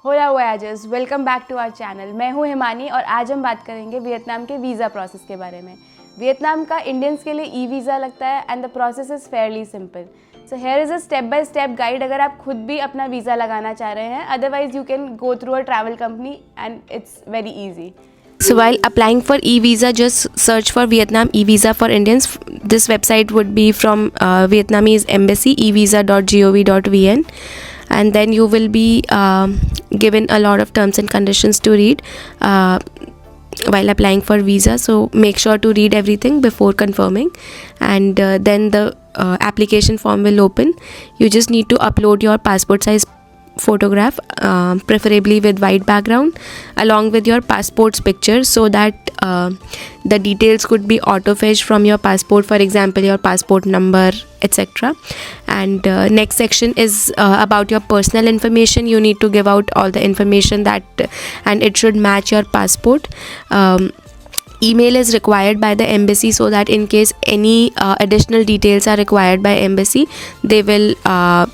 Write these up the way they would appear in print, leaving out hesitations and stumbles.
होला voyagers, welcome back to our channel. मैं हूँ हिमानी और आज हम बात करेंगे वियतनाम के वीज़ा प्रोसेस के बारे में। वियतनाम का इंडियंस के लिए ई वीज़ा लगता है and the process is Fairlie simple. So here is a step by step guide अगर आप खुद भी अपना वीज़ा लगाना चाह रहे हैं। Otherwise you can go through a travel company and it's very easy. So while applying for e-visa, just search for Vietnam e-visa for Indians. This website would be from Vietnamese embassy, evisa.gov.vn, and then you will be given a lot of terms and conditions to read while applying for visa. So make sure to read everything before confirming, and then the application form will open. You just need to upload your passport size photograph, preferably with white background, along with your passport's picture, so that the details could be auto fetched from your passport, for example your passport number, etc. And next section is about your personal information. You need to give out all the information that and it should match your passport. Email is required by the embassy, so that in case any additional details are required by embassy, they will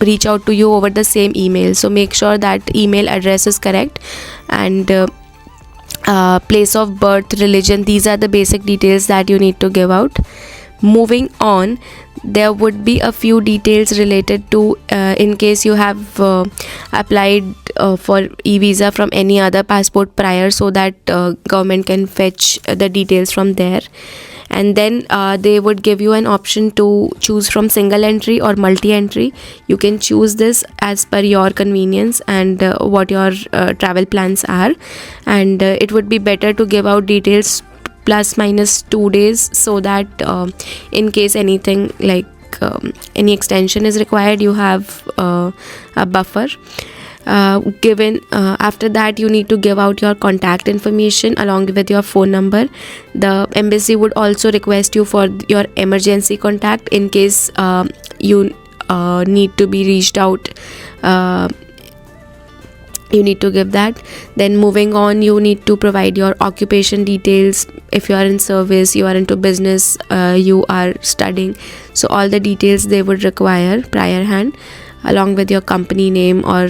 reach out to you over the same email. So make sure that email address is correct, and place of birth, religion, these are the basic details that you need to give out. Moving on, there would be a few details related to in case you have applied for e-visa from any other passport prior, so that government can fetch the details from there. And then they would give you an option to choose from single entry or multi-entry. You can choose this as per your convenience and what your travel plans are, and it would be better to give out details plus minus 2 days, so that in case anything like any extension is required, you have a buffer given. After that, you need to give out your contact information along with your phone number. The embassy would also request you for your emergency contact in case you need to be reached out. You need to give that. Then moving on, you need to provide your occupation details. If you are in service, you are into business, you are studying, so all the details they would require prior hand, along with your company name, or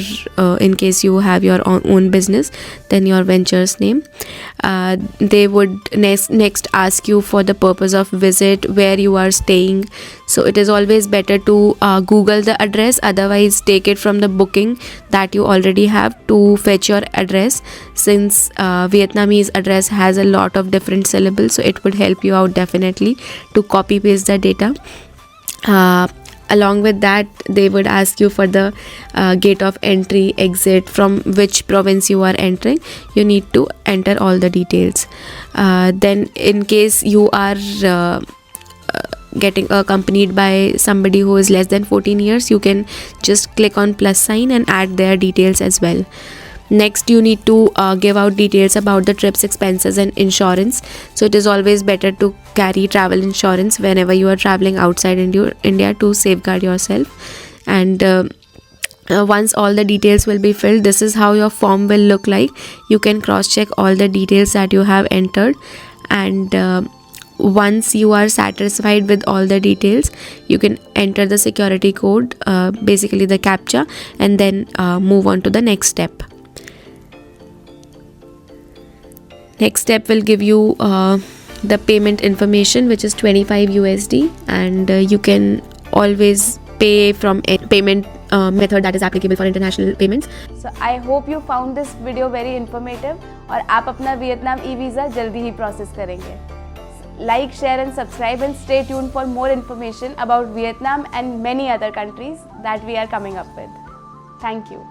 in case you have your own business, then your venture's name. They would next ask you for the purpose of visit, where you are staying. So it is always better to Google the address, otherwise take it from the booking that you already have to fetch your address, since Vietnamese address has a lot of different syllables, so it would help you out definitely to copy paste the data. Along with that, they would ask you for the gate of entry, exit, from which province you are entering. You need to enter all the details. Then in case you are getting accompanied by somebody who is less than 14 years, you can just click on plus sign and add their details as well. Next, you need to give out details about the trip's expenses and insurance. So it is always better to carry travel insurance whenever you are traveling outside India to safeguard yourself. And once all the details will be filled, this is how your form will look like. You can cross check all the details that you have entered, and once you are satisfied with all the details, you can enter the security code, basically the captcha, and then move on to the next step. Next step will give you the payment information, which is 25 USD, and you can always pay from a payment method that is applicable for international payments. So I hope you found this video very informative और आप अपना Vietnam e visa जल्दी ही process करेंगे. Like, share and subscribe, and stay tuned for more information about Vietnam and many other countries that we are coming up with. Thank you.